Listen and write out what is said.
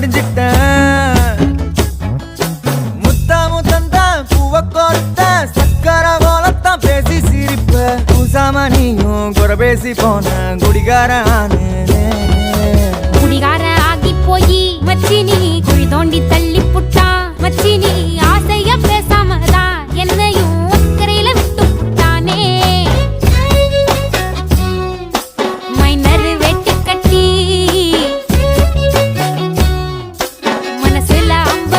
மடிஞ்சிட்டேன். முத்தாமு தந்தா பூவ கோர்த்த சக்கர கோலத்தான் பேசி சிரிப்ப. பூசாம நீயும் குறை பேசி போன குடிகார ஆகி போய் மச்சி நீ குழி தோண்டி தள்ளி